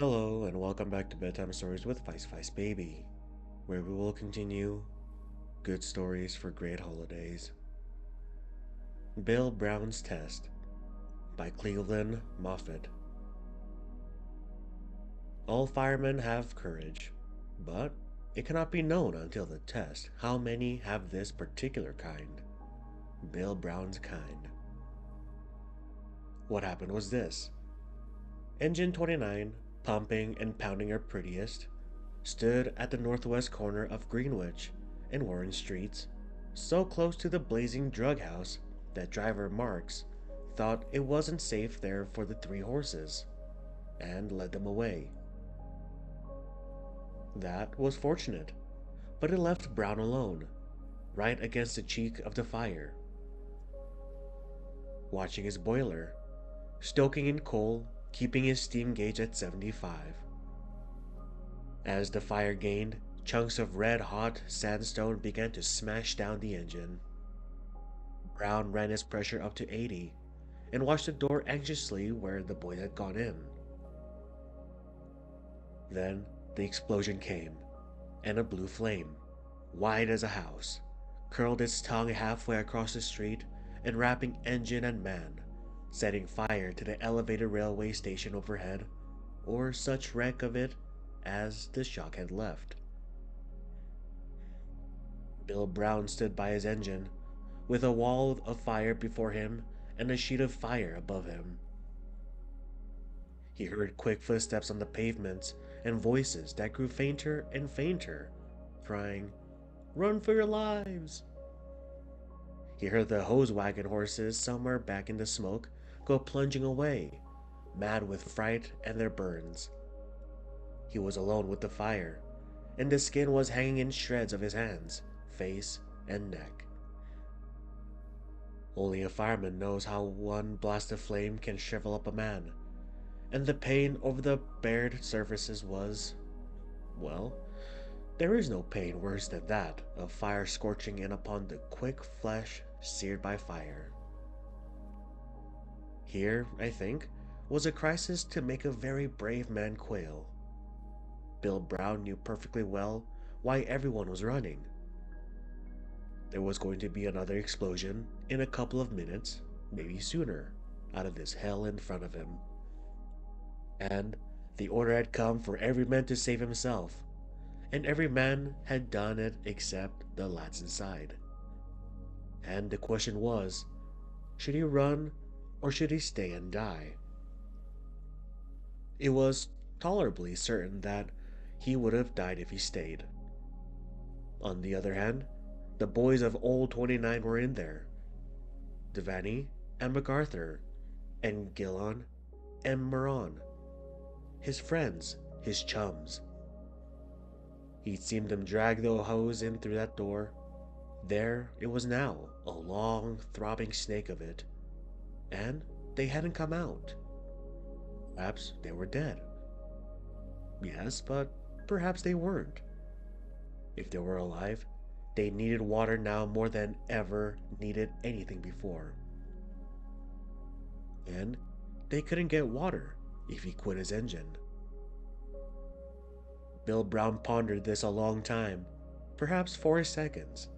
Hello, and welcome back to Bedtime Stories with Vice Vice Baby, where we will continue good stories for great holidays. Bill Brown's Test by Cleveland Moffett. All firemen have courage, but it cannot be known until the test how many have this particular kind. Bill Brown's kind. What happened was this. Engine 29, pumping and pounding her prettiest, stood at the northwest corner of Greenwich and Warren Streets, so close to the blazing drug house that driver Marks thought it wasn't safe there for the three horses, and led them away. That was fortunate, but it left Brown alone, right against the cheek of the fire, watching his boiler, stoking in coal, keeping his steam gauge at 75. As the fire gained, chunks of red-hot sandstone began to smash down the engine. Brown ran his pressure up to 80 and watched the door anxiously where the boy had gone in. Then the explosion came, and a blue flame, wide as a house, curled its tongue halfway across the street and wrapping engine and man, setting fire to the elevated railway station overhead, or such wreck of it as the shock had left. Bill Brown stood by his engine, with a wall of fire before him and a sheet of fire above him. He heard quick footsteps on the pavements and voices that grew fainter and fainter, crying, "Run for your lives!" He heard the hose wagon horses somewhere back in the smoke go plunging away, mad with fright and their burns. He was alone with the fire, and the skin was hanging in shreds of his hands, face, and neck. Only a fireman knows how one blast of flame can shrivel up a man, and the pain over the bared surfaces was, well, there is no pain worse than that of fire scorching in upon the quick flesh seared by fire. Here, I think, was a crisis to make a very brave man quail. Bill Brown knew perfectly well why everyone was running. There was going to be another explosion in a couple of minutes, maybe sooner, out of this hell in front of him. And the order had come for every man to save himself, and every man had done it except the lads inside. And the question was, should he run or should he stay and die? It was tolerably certain that he would have died if he stayed. On the other hand, the boys of Old 29 were in there. Devaney and MacArthur and Gillon and Moran. His friends, his chums. He'd seen them drag the hose in through that door. There it was now, a long, throbbing snake of it. And they hadn't come out. Perhaps they were dead. Yes, but perhaps they weren't. If they were alive, they needed water now more than ever needed anything before. And they couldn't get water if he quit his engine. Bill Brown pondered this a long time, perhaps 4 seconds.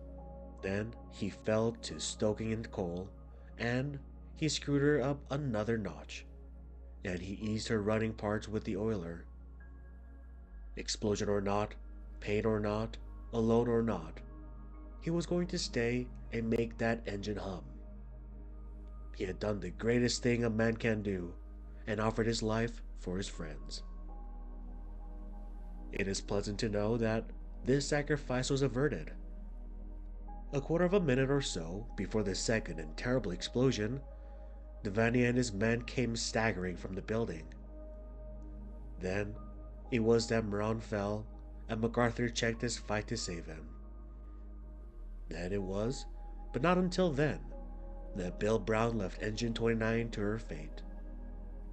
Then he fell to stoking in coal, and he screwed her up another notch, and he eased her running parts with the oiler. Explosion or not, pain or not, alone or not, he was going to stay and make that engine hum. He had done the greatest thing a man can do, and offered his life for his friends. It is pleasant to know that this sacrifice was averted. A quarter of a minute or so before the second and terrible explosion, Devaney and his men came staggering from the building. Then it was that Moran fell, and MacArthur checked his fight to save him. Then it was, but not until then, that Bill Brown left Engine 29 to her fate.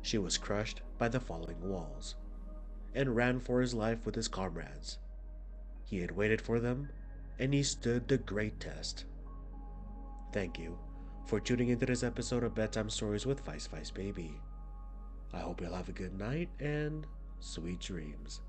She was crushed by the falling walls, and ran for his life with his comrades. He had waited for them, and he stood the great test. Thank you for tuning into this episode of Bedtime Stories with Vice Vice Baby. I hope you'll have a good night, and Sweet dreams.